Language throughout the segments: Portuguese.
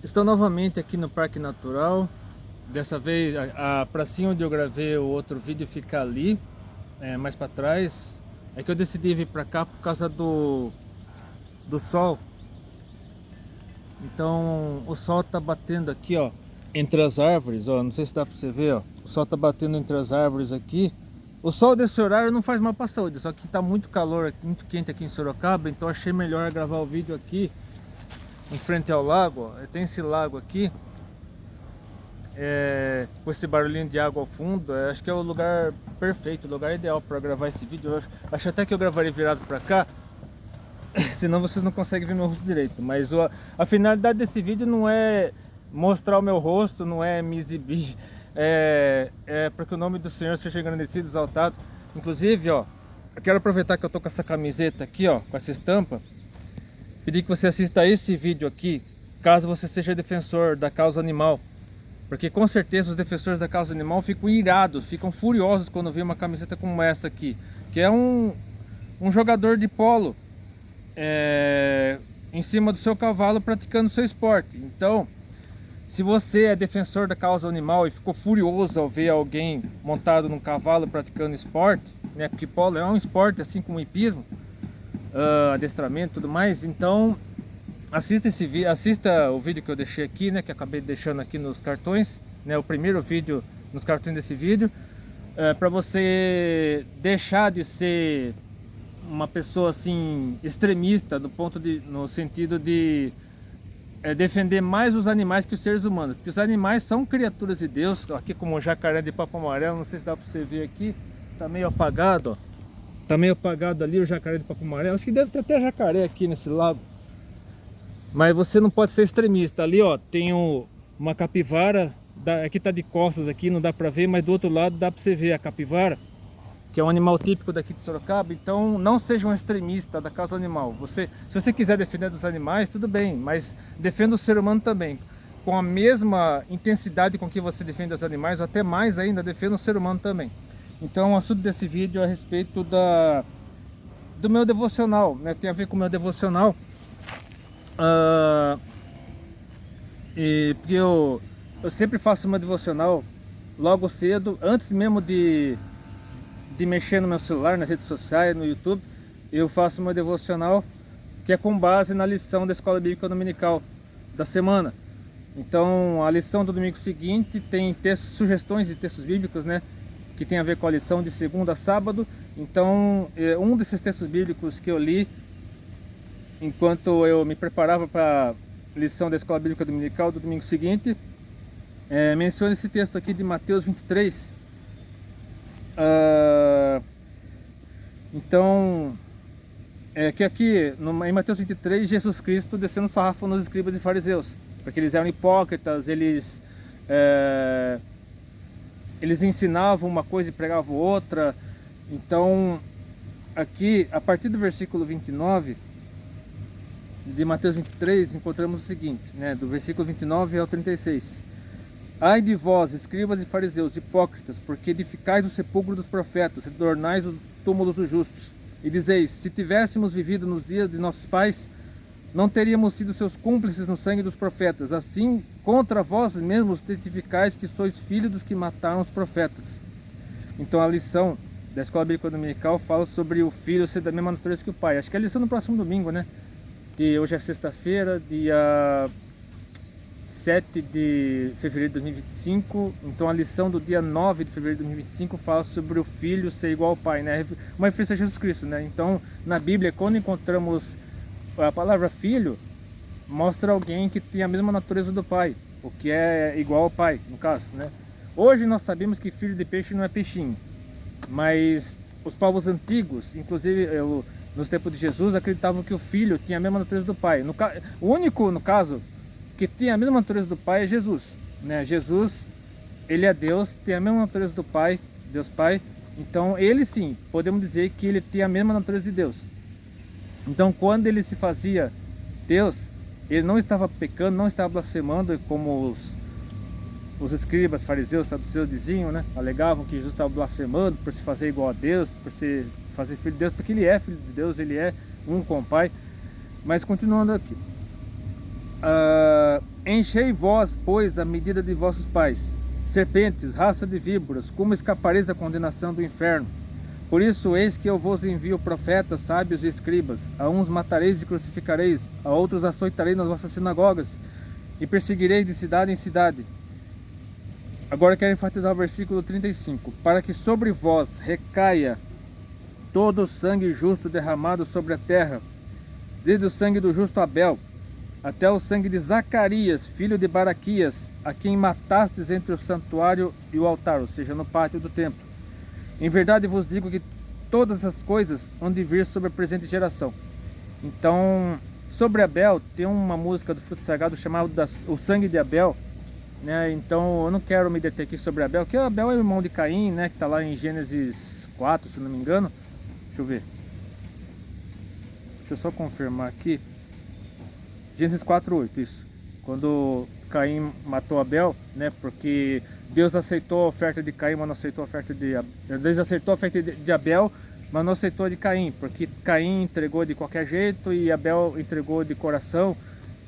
Estou novamente aqui no Parque Natural. Dessa vez a pracinha onde eu gravei o outro vídeo fica ali, mais para trás. É que eu decidi vir para cá por causa do sol. Então o sol tá batendo aqui, ó, entre as árvores, ó. Não sei se dá para você ver, ó. O sol tá batendo entre as árvores aqui. O sol desse horário não faz mal para a saúde, só que tá muito calor, muito quente aqui em Sorocaba, então achei melhor gravar o vídeo aqui em frente ao lago, ó. Tem esse lago aqui, com esse barulhinho de água ao fundo. Acho que é o lugar perfeito, o lugar ideal para gravar esse vídeo. Eu acho até que eu gravaria virado para cá, senão vocês não conseguem ver meu rosto direito. Mas a finalidade desse vídeo não é mostrar o meu rosto, não é me exibir, é para que o nome do Senhor seja engrandecido, exaltado. Inclusive, ó, eu quero aproveitar que eu tô com essa camiseta aqui, ó, com essa estampa, pedir que você assista esse vídeo aqui, caso você seja defensor da causa animal. Porque com certeza os defensores da causa animal ficam irados, ficam furiosos quando vê uma camiseta como essa aqui, que é um jogador de polo em cima do seu cavalo praticando seu esporte. Então, se você é defensor da causa animal e ficou furioso ao ver alguém montado num cavalo praticando esporte, né, porque polo é um esporte assim como o hipismo, adestramento e tudo mais, então assista o vídeo que eu deixei aqui, né, que eu acabei deixando aqui nos cartões, né, o primeiro vídeo nos cartões desse vídeo, para você deixar de ser uma pessoa assim extremista no sentido de defender mais os animais que os seres humanos, porque os animais são criaturas de Deus. Aqui como o jacaré de papo amarelo, não sei se dá para você ver aqui, tá meio apagado, ó. Tá meio apagado ali o jacaré de papo amarelo. Acho que deve ter até jacaré aqui nesse lago. Mas você não pode ser extremista. Ali, ó, tem uma capivara. Aqui tá de costas aqui, não dá pra ver, mas do outro lado dá pra você ver a capivara, que é um animal típico daqui de Sorocaba. Então não seja um extremista da causa animal. Se você quiser defender dos animais, tudo bem, mas defenda o ser humano também. Com a mesma intensidade com que você defende os animais, ou até mais ainda, defenda o ser humano também. Então o assunto desse vídeo é a respeito do meu devocional, né? Tem a ver com o meu devocional. Porque eu sempre faço uma devocional logo cedo, antes mesmo de mexer no meu celular, nas redes sociais, no YouTube. Eu faço uma devocional que é com base na lição da Escola Bíblica Dominical da semana. Então a lição do domingo seguinte tem sugestões de textos bíblicos, né, que tem a ver com a lição de segunda a sábado. Então um desses textos bíblicos que eu li enquanto eu me preparava para a lição da Escola Bíblica Dominical do domingo seguinte, menciona esse texto aqui de Mateus 23. Então, que aqui em Mateus 23, Jesus Cristo descendo sarrafo nos escribas e fariseus, porque eles eram hipócritas, eles ensinavam uma coisa e pregavam outra. Então, aqui, a partir do versículo 29 de Mateus 23, encontramos o seguinte, né, do versículo 29 ao 36. Ai de vós, escribas e fariseus, hipócritas, porque edificais o sepulcro dos profetas, e adornais os túmulos dos justos, e dizeis, se tivéssemos vivido nos dias de nossos pais, não teríamos sido seus cúmplices no sangue dos profetas. Assim, contra vós mesmos testificais que sois filhos dos que mataram os profetas. Então a lição da Escola Bíblica Dominical fala sobre o filho ser da mesma natureza que o pai. Acho que é a lição no próximo domingo, né? Que hoje é sexta-feira, dia 7 de fevereiro de 2025. Então a lição do dia 9 de fevereiro de 2025 fala sobre o filho ser igual ao pai, né? Uma referência a Jesus Cristo, né? Então na Bíblia, quando encontramos a palavra filho, mostra alguém que tem a mesma natureza do pai, o que é igual ao pai, no caso, né? Hoje nós sabemos que filho de peixe não é peixinho, mas os povos antigos, inclusive nos tempos de Jesus, acreditavam que o filho tinha a mesma natureza do pai. O único, no caso, que tem a mesma natureza do pai é Jesus, né? Jesus, ele é Deus, tem a mesma natureza do pai, Deus Pai. Então ele sim, podemos dizer que ele tem a mesma natureza de Deus. Então quando ele se fazia Deus, ele não estava pecando, não estava blasfemando, como os escribas, fariseus, saduceus diziam, né? Alegavam que Jesus estava blasfemando por se fazer igual a Deus, por se fazer filho de Deus, porque ele é filho de Deus, ele é um com o Pai. Mas continuando aqui, Enchei vós, pois, a medida de vossos pais, serpentes, raça de víboras, como escapareis da condenação do inferno? Por isso, eis que eu vos envio profetas, sábios e escribas. A uns matareis e crucificareis, a outros açoitarei nas vossas sinagogas, e perseguireis de cidade em cidade. Agora quero enfatizar o versículo 35. Para que sobre vós recaia todo o sangue justo derramado sobre a terra, desde o sangue do justo Abel, até o sangue de Zacarias, filho de Baraquias, a quem matastes entre o santuário e o altar, ou seja, no pátio do templo. Em verdade vos digo que todas as coisas hão de vir sobre a presente geração. Então, sobre Abel, tem uma música do Fruto Sagrado chamada O Sangue de Abel, né? Então, eu não quero me deter aqui sobre Abel, que Abel é o irmão de Caim, né? Que está lá em Gênesis 4, se não me engano. Deixa eu ver. Deixa eu só confirmar aqui. Gênesis 4:8, isso. Quando Caim matou Abel, né? Porque Deus aceitou a oferta de Caim, mas não aceitou a oferta de Abel. Deus aceitou a oferta de Abel, mas não aceitou a de Caim, porque Caim entregou de qualquer jeito e Abel entregou de coração.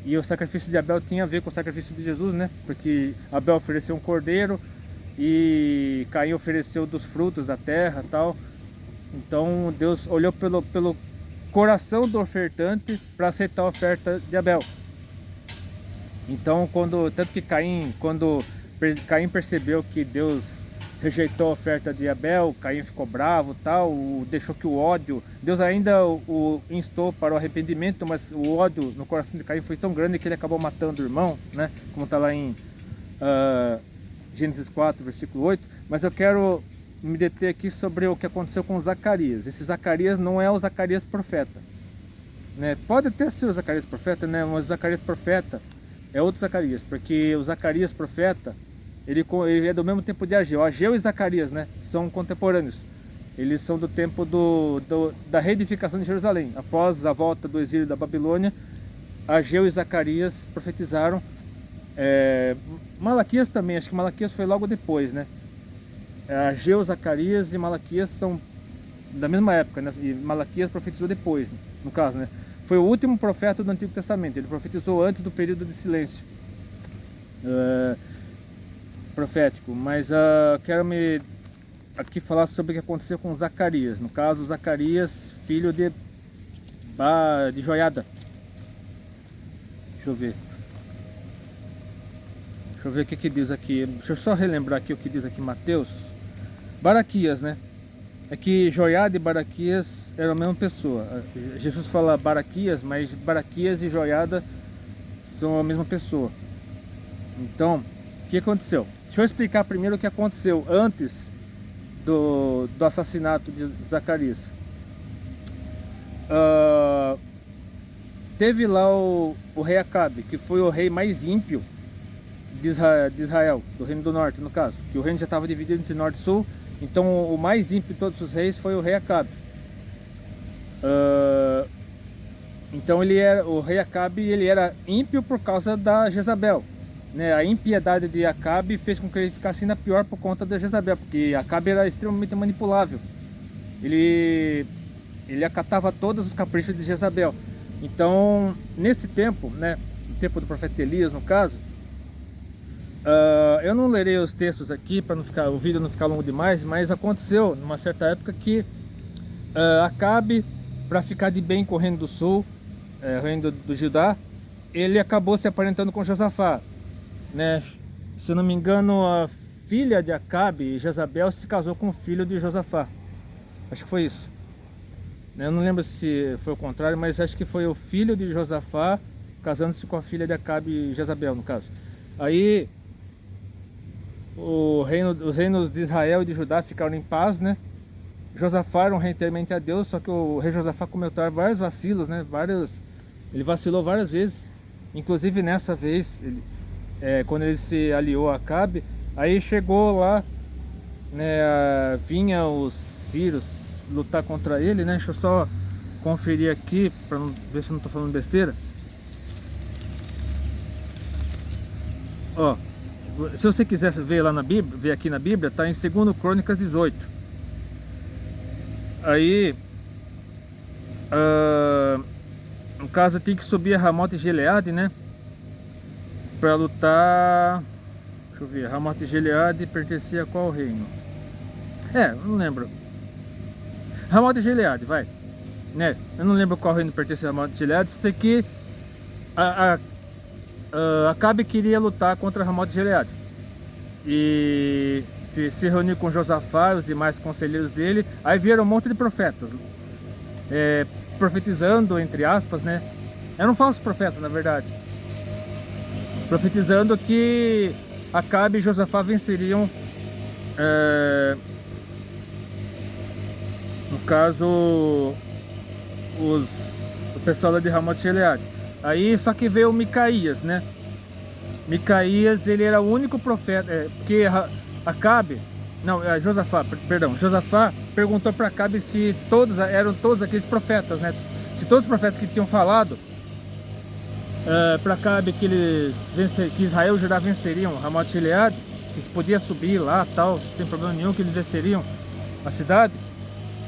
E o sacrifício de Abel tinha a ver com o sacrifício de Jesus, né? Porque Abel ofereceu um cordeiro e Caim ofereceu dos frutos da terra e tal. Então Deus olhou pelo coração do ofertante para aceitar a oferta de Abel. Então, tanto que quando Caim percebeu que Deus rejeitou a oferta de Abel, Caim ficou bravo, tal, deixou que o ódio, Deus ainda o instou para o arrependimento, mas o ódio no coração de Caim foi tão grande que ele acabou matando o irmão, né? Como está lá em Gênesis 4, versículo 8. Mas eu quero me deter aqui sobre o que aconteceu com Zacarias. Esse Zacarias não é o Zacarias profeta, né? Pode até ser o Zacarias profeta, né? Mas o Zacarias profeta é outro Zacarias, porque o Zacarias profeta, ele é do mesmo tempo de Ageu. Ageu e Zacarias, né, são contemporâneos. Eles são do tempo da reedificação de Jerusalém. Após a volta do exílio da Babilônia, Ageu e Zacarias profetizaram. Malaquias também, acho que Malaquias foi logo depois, né? Ageu, Zacarias e Malaquias são da mesma época, né? E Malaquias profetizou depois, né? No caso, né? Foi o último profeta do Antigo Testamento. Ele profetizou antes do período de silêncio profético. Mas quero me aqui falar sobre o que aconteceu com Zacarias. No caso, Zacarias, filho de Joiada. Deixa eu ver. Deixa eu ver o que diz aqui. Deixa eu só relembrar aqui o que diz aqui Mateus. Baraquias, né? É que Joiada e Baraquias eram a mesma pessoa. Jesus fala Baraquias, mas Baraquias e Joiada são a mesma pessoa. Então, o que aconteceu? Deixa eu explicar primeiro o que aconteceu antes do assassinato de Zacarias. Teve lá o rei Acabe, que foi o rei mais ímpio de Israel, do reino do norte no caso. Que o reino já estava dividido entre norte e sul. Então o mais ímpio de todos os reis foi o rei Acabe. Então o rei Acabe ele era ímpio por causa da Jezabel, né? A impiedade de Acabe fez com que ele ficasse ainda pior por conta da Jezabel, porque Acabe era extremamente manipulável. Ele acatava todos os caprichos de Jezabel. Então nesse tempo, né, no tempo do profeta Elias no caso, eu não lerei os textos aqui para o vídeo não ficar longo demais, mas aconteceu numa certa época que Acabe, para ficar de bem com o reino do sul, o reino do Judá, ele acabou se aparentando com Josafá, né? Se eu não me engano, a filha de Acabe, Jezabel, se casou com o filho de Josafá. Acho que foi isso. Eu não lembro se foi o contrário, mas acho que foi o filho de Josafá casando-se com a filha de Acabe, Jezabel no caso. Aí os reinos de Israel e de Judá ficaram em paz, né? Josafá era um rei temente a Deus, só que o rei Josafá cometeu vários vacilos, né? Ele vacilou várias vezes, inclusive nessa vez, quando ele se aliou a Acabe, aí chegou lá, né? Vinha os sírios lutar contra ele, né? Deixa eu só conferir aqui para ver se eu não estou falando besteira. Ó, se você quiser ver lá na Bíblia, ver aqui na Bíblia, tá em 2 Crônicas 18. Aí, no caso, tem que subir a Ramote e Gileade, né? para lutar. Deixa eu ver, Ramoth Gilead pertencia a qual reino? Não lembro. Ramoth Gilead, vai. Né? Eu não lembro qual reino pertencia a Ramoth Gilead. Isso aqui, Acabe queria lutar contra Ramoth Gilead e se reuniu com Josafá e os demais conselheiros dele. Aí vieram um monte de profetas, profetizando, entre aspas, né? Eram falsos profetas, na verdade, profetizando que Acabe e Josafá venceriam, no caso, o pessoal lá de Ramoth Gilead. Aí só que veio Micaías, né? Micaías, ele era o único profeta, porque Acabe, não, Josafá perguntou para Acabe se eram todos aqueles profetas, né? Se todos os profetas que tinham falado para Acabe que Israel e Judá venceriam Ramoth Gilead, que eles podiam subir lá, tal, sem problema nenhum, que eles venceriam a cidade,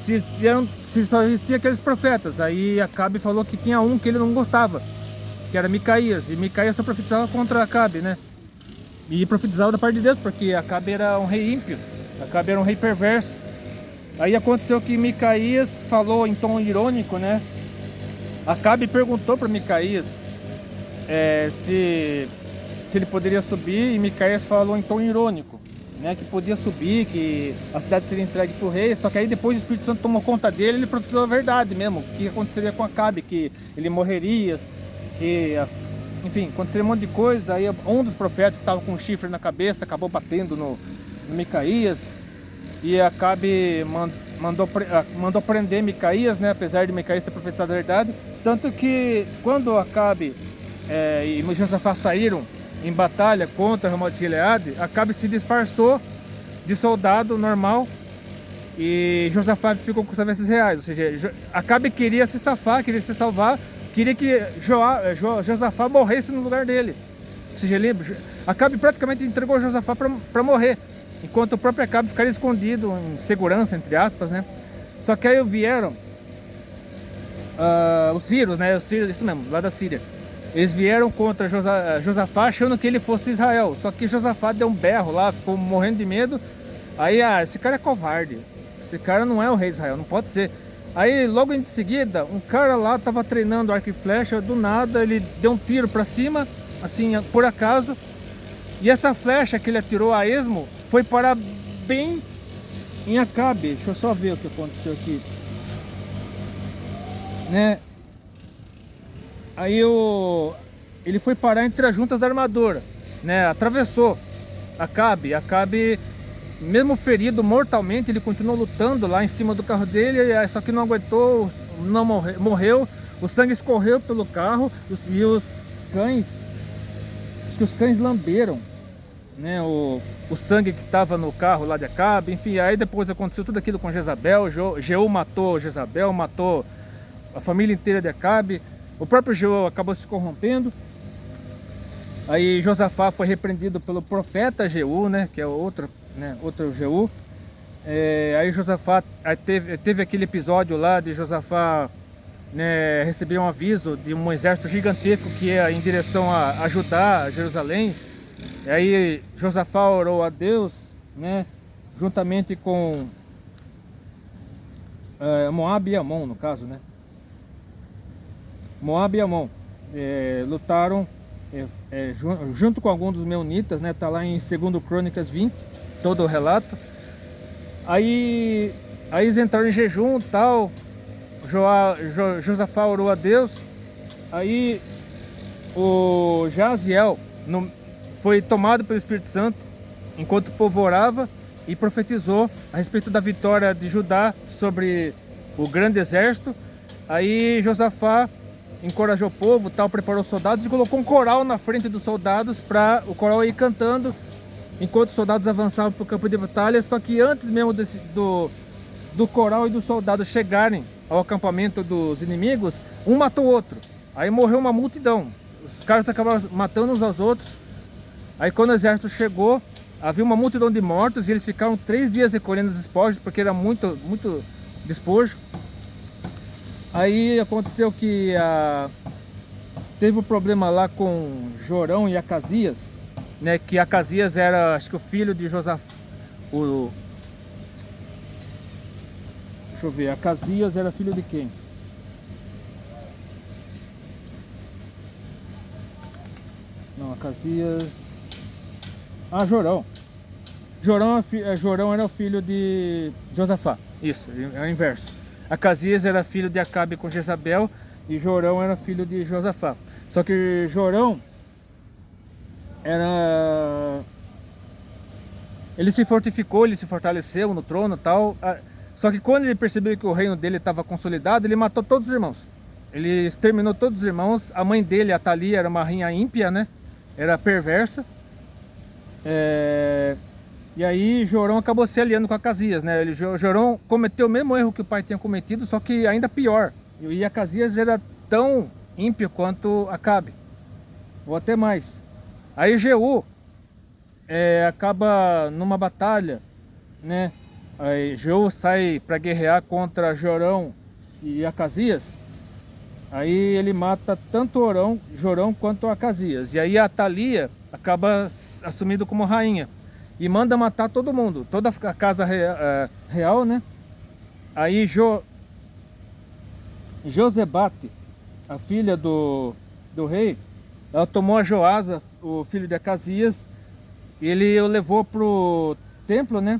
se só existiam aqueles profetas. Aí Acabe falou que tinha um que ele não gostava, que era Micaías, e Micaías só profetizava contra Acabe, né? E profetizava da parte de Deus, porque Acabe era um rei ímpio, Acabe era um rei perverso. Aí aconteceu que Micaías falou em tom irônico, né? Acabe perguntou para Micaías se ele poderia subir, e Micaías falou em tom irônico, né, que podia subir, que a cidade seria entregue para o rei. Só que aí depois o Espírito Santo tomou conta dele, ele profetizou a verdade mesmo, o que aconteceria com Acabe, que ele morreria, enfim, aconteceria um monte de coisa. Aí um dos profetas que estava com um chifre na cabeça acabou batendo no Micaías, e Acabe mandou prender Micaías, né, apesar de Micaías ter profetizado a verdade. Tanto que quando Acabe e Josafá saíram em batalha contra Ramoth Gilead, Acabe se disfarçou de soldado normal e Josafá ficou com os vestes reais. Ou seja, Acabe queria se safar, queria se salvar, queria que Josafá morresse no lugar dele. Ou seja, Acabe praticamente entregou Josafá para morrer, enquanto o próprio Acabe ficaria escondido em segurança, entre aspas, né? Só que aí vieram os sírios, né? Os sírios, isso mesmo, lá da Síria. Eles vieram contra Josafá achando que ele fosse Israel. Só que Josafá deu um berro lá, ficou morrendo de medo. Aí, esse cara é covarde. Esse cara não é o rei de Israel, não pode ser. Aí, logo em seguida, um cara lá estava treinando arco e flecha. Do nada, ele deu um tiro para cima, assim, por acaso. E essa flecha que ele atirou a esmo foi parar bem em Acabe. Deixa eu só ver o que aconteceu aqui, né? Aí ele foi parar entre as juntas da armadura, né? Atravessou Acabe. Acabe, mesmo ferido mortalmente, ele continuou lutando lá em cima do carro dele, só que não aguentou, não morreu. O sangue escorreu pelo carro e os cães, acho que os cães lamberam, né, o sangue que estava no carro lá de Acabe. Enfim, aí depois aconteceu tudo aquilo com Jezabel. Jeú matou Jezabel, matou a família inteira de Acabe. O próprio Jeú acabou se corrompendo. Aí Josafá foi repreendido pelo profeta Jeú, né, que é outro Jeú. Aí Josafá teve aquele episódio lá de Josafá, né, receber um aviso de um exército gigantesco que ia em direção a Judá, a Jerusalém. Aí Josafá orou a Deus, né, juntamente com Moabe e Amon, no caso, né? Moabe e Amon lutaram junto com alguns dos meunitas, né? Tá lá em 2 Crônicas 20, todo o relato. Aí eles entraram em jejum, tal. Josafá orou a Deus. Aí o Jaziel foi tomado pelo Espírito Santo enquanto o povo orava e profetizou a respeito da vitória de Judá sobre o grande exército. Aí Josafá encorajou o povo, tal, preparou os soldados e colocou um coral na frente dos soldados para o coral ir cantando enquanto os soldados avançavam para o campo de batalha. Só que antes mesmo do coral e dos soldados chegarem ao acampamento dos inimigos, um matou o outro. Aí morreu uma multidão. Os caras acabaram matando uns aos outros. Aí quando o exército chegou, havia uma multidão de mortos e eles ficaram 3 dias recolhendo os despojos, porque era muito, muito despojo. Aí aconteceu que teve o problema lá com Jorão e Acasias, né? Que Acasias era, acho que o filho de Josafá. Deixa eu ver, Acasias era filho de quem? Não, Acasias... Ah, Jorão. Jorão era o filho de Josafá. Isso, é o inverso. Acasias era filho de Acabe com Jezabel e Jorão era filho de Josafá. Só que Jorão era... Ele se fortificou, ele se fortaleceu no trono e tal. Só que quando ele percebeu que o reino dele estava consolidado, ele matou todos os irmãos. Ele exterminou todos os irmãos. A mãe dele, a Thalia, era uma rainha ímpia, né? Era perversa. E aí Jorão acabou se aliando com Acasias, né? Jorão cometeu o mesmo erro que o pai tinha cometido, só que ainda pior. E Acasias era tão ímpio quanto Acabe, ou até mais. Aí Jeú acaba numa batalha, né? Aí Jeú sai para guerrear contra Jorão e Acasias. Aí ele mata tanto Jorão quanto Acasias. E aí a Thalia acaba assumindo como rainha e manda matar todo mundo, toda a casa real, né? Aí Josebate, a filha do rei, ela tomou a Joasa, o filho de Acasias, e ele o levou pro templo, né?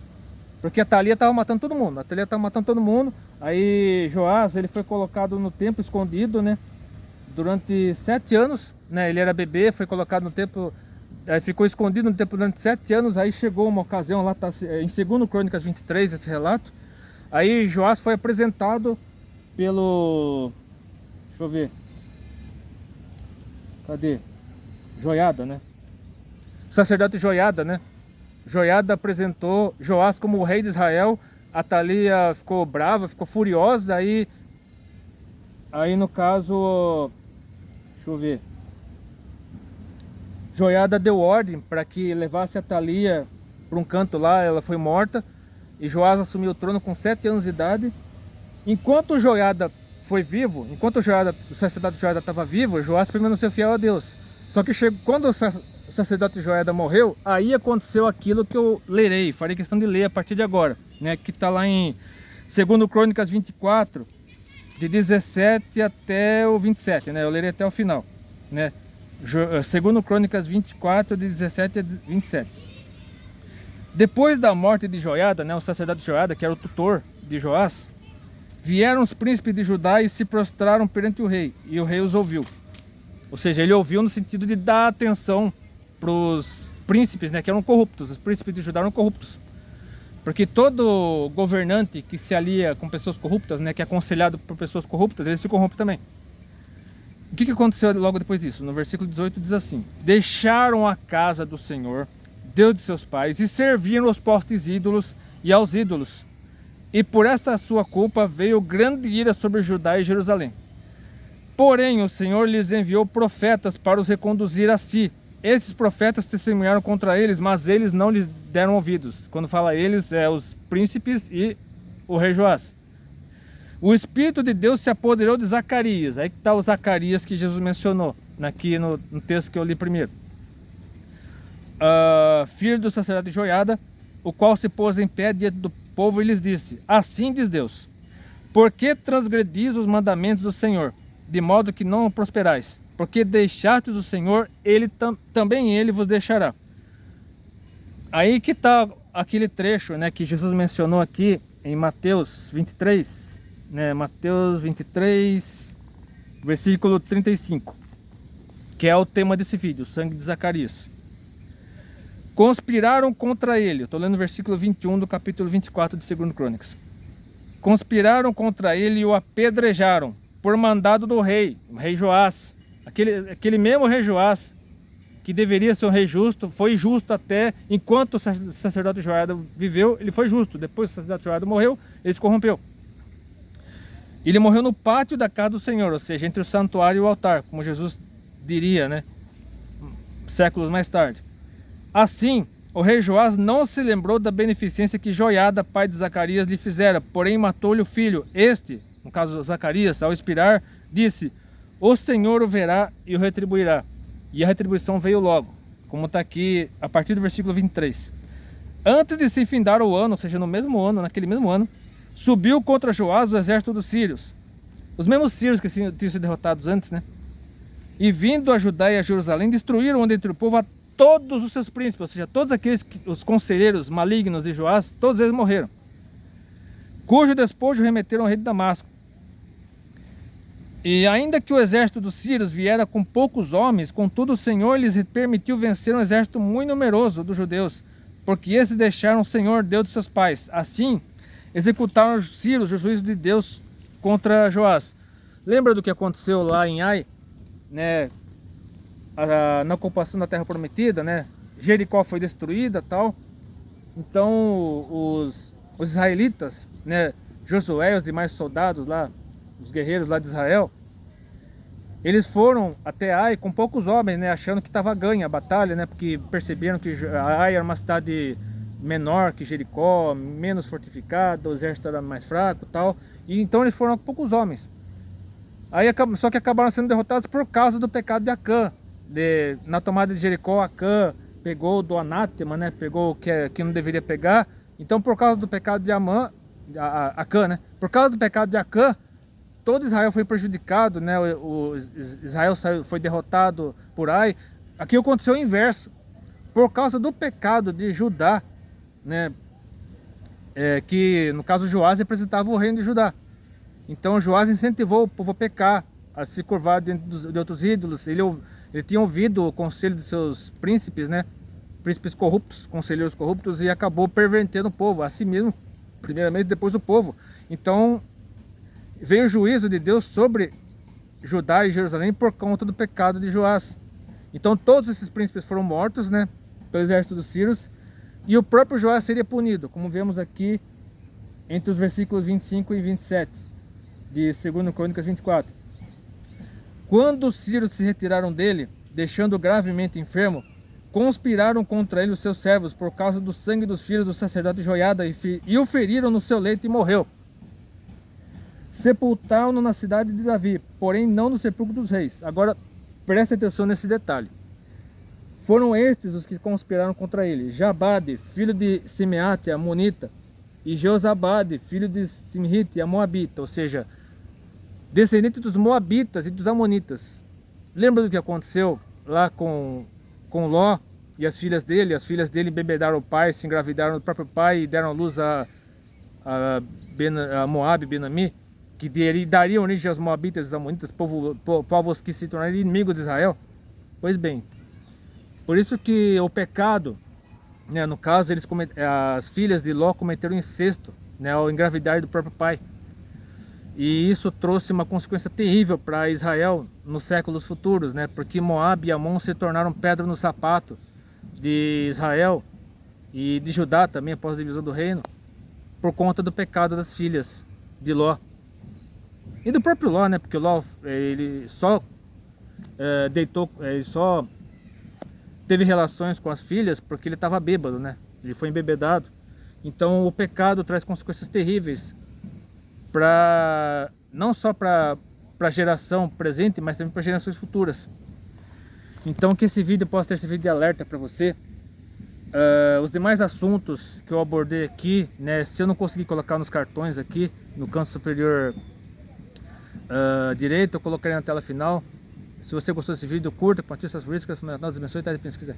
Porque a Thalia estava matando todo mundo. Aí Joás, ele foi colocado no templo escondido, né? Durante 7 anos, né? Ele era bebê, foi colocado no templo, aí ficou escondido no templo durante 7 anos. Aí chegou uma ocasião, lá tá em 2 Crônicas 23 esse relato. Aí Joás foi apresentado pelo... Deixa eu ver. Cadê? Joiada, né? Sacerdote Joiada, né? Joiada apresentou Joás como o rei de Israel. A Thalia ficou brava, ficou furiosa. Aí no caso, deixa eu ver, Joiada deu ordem para que levasse a Thalia para um canto lá. Ela foi morta e Joás assumiu o trono com 7 anos de idade. Enquanto Joiada foi vivo, enquanto o sacerdote Joiada estava vivo, Joás permaneceu fiel a Deus. Só que quando o sacerdote Joiada morreu, aí aconteceu aquilo que eu lerei, farei questão de ler a partir de agora, né? Que está lá em 2 Crônicas 24, de 17 até o 27, né? Eu lerei até o final, né? 2 Crônicas 24, de 17 a 27. Depois da morte de Joiada, né? O sacerdote Joiada, que era o tutor de Joás, vieram os príncipes de Judá e se prostraram perante o rei, e o rei os ouviu. Ou seja, ele ouviu no sentido de dar atenção para os príncipes, né, que eram corruptos. Os príncipes de Judá eram corruptos. Porque todo governante que se alia com pessoas corruptas, né, que é aconselhado por pessoas corruptas, ele se corrompe também. O que aconteceu logo depois disso? No versículo 18 diz assim: deixaram a casa do Senhor, Deus de seus pais, e serviram aos postes ídolos e aos ídolos. E por esta sua culpa veio grande ira sobre Judá e Jerusalém. Porém o Senhor lhes enviou profetas para os reconduzir a si. Esses profetas testemunharam contra eles, mas eles não lhes deram ouvidos. Quando fala eles, os príncipes e o rei Joás. O Espírito de Deus se apoderou de Zacarias. Aí que está o Zacarias que Jesus mencionou aqui no texto que eu li primeiro. Filho do sacerdote Joiada, o qual se pôs em pé diante do povo e lhes disse: assim diz Deus, por que transgredis os mandamentos do Senhor, de modo que não prosperais? Porque deixastes o Senhor, também ele vos deixará. Aí que está aquele trecho, né, que Jesus mencionou aqui em Mateus 23, né, Mateus 23, versículo 35, que é o tema desse vídeo, o sangue de Zacarias. Conspiraram contra ele, eu estou lendo o versículo 21 do capítulo 24 de 2 Crônicas. Conspiraram contra ele e o apedrejaram, por mandado do rei, o rei Joás. Aquele mesmo rei Joás, que deveria ser um rei justo, foi justo até enquanto o sacerdote Joiada viveu, ele foi justo. Depois que o sacerdote Joiada morreu, ele se corrompeu. Ele morreu no pátio da casa do Senhor, ou seja, entre o santuário e o altar, como Jesus diria, né, séculos mais tarde. Assim, o rei Joás não se lembrou da beneficência que Joiada, pai de Zacarias, lhe fizera, porém matou-lhe o filho. Este, no caso Zacarias, ao expirar, disse: o Senhor o verá e o retribuirá. E a retribuição veio logo, como está aqui a partir do versículo 23. Antes de se findar o ano, ou seja, no mesmo ano, naquele mesmo ano, subiu contra Joás o exército dos sírios. Os mesmos sírios que tinham sido derrotados antes, né? E vindo a Judá e a Jerusalém, destruíram dentre o povo a todos os seus príncipes, ou seja, todos aqueles, os conselheiros malignos de Joás, todos eles morreram. Cujo despojo remeteram ao rei de Damasco. E ainda que o exército dos sírios viera com poucos homens, contudo o Senhor lhes permitiu vencer um exército muito numeroso dos judeus, porque esses deixaram o Senhor, Deus de seus pais. Assim, executaram os sírios o juízo de Deus contra Joás. Lembra do que aconteceu lá em Ai, né? Na ocupação da terra prometida, né? Jericó foi destruída, tal. Então os israelitas, né? Josué e os demais soldados lá, os guerreiros lá de Israel, eles foram até Ai com poucos homens, né? Achando que estava ganha a batalha, né? Porque perceberam que Ai era uma cidade menor que Jericó, menos fortificada, o exército era mais fraco, tal. E então eles foram com poucos homens. Aí só que acabaram sendo derrotados por causa do pecado de Acã. Na tomada de Jericó, Acã pegou do anátema, né? Pegou o que não deveria pegar. Então, por causa do pecado de Acã, né? Por causa do pecado de Acã, todo Israel foi prejudicado, né? Israel foi derrotado por Ai. Aqui aconteceu o inverso. Por causa do pecado de Judá, né? Que no caso Joás representava o reino de Judá. Então Joás incentivou o povo a pecar, a se curvar diante de outros ídolos. Ele tinha ouvido o conselho de seus príncipes, né? Príncipes corruptos, conselheiros corruptos, e acabou pervertendo o povo, a si mesmo, primeiramente, depois o povo. Então veio o juízo de Deus sobre Judá e Jerusalém por conta do pecado de Joás. Então todos esses príncipes foram mortos, né? Pelo exército dos sírios, e o próprio Joás seria punido, como vemos aqui entre os versículos 25 e 27 de 2 Crônicas 24. Quando os sírios se retiraram dele, deixando-o gravemente enfermo, conspiraram contra ele os seus servos por causa do sangue dos filhos do sacerdote Joiada e o feriram no seu leito e morreu. Sepultaram-no na cidade de Davi, porém não no sepulcro dos reis. Agora, preste atenção nesse detalhe. Foram estes os que conspiraram contra ele: Jabade, filho de Simeate, amonita, e Josabade, filho de Simrite, a moabita, ou seja, descendente dos moabitas e dos amonitas. Lembra do que aconteceu lá com Ló e as filhas dele? As filhas dele embebedaram o pai, se engravidaram do próprio pai e deram à luz a Moabe, Benami, que daria origem aos moabitas e aos amonitas, povos que se tornariam inimigos de Israel. Pois bem, por isso que o pecado, né, no caso, as filhas de Ló cometeram incesto, né, ao engravidar do próprio pai. E isso trouxe uma consequência terrível para Israel nos séculos futuros, né? Porque Moab e Amon se tornaram pedra no sapato de Israel e de Judá também, após a divisão do reino, por conta do pecado das filhas de Ló. E do próprio Ló, né? Porque Ló, ele só ele só teve relações com as filhas porque ele estava bêbado, né? Ele foi embebedado. Então o pecado traz consequências terríveis, não só para a geração presente, mas também para gerações futuras. Então que esse vídeo possa ter servido de alerta para você. Os demais assuntos que eu abordei aqui, né, se eu não conseguir colocar nos cartões aqui, no canto superior direito, eu colocarei na tela final. Se você gostou desse vídeo, curta, compartilhe suas vídeos, que Deus abençoe e até se quiser.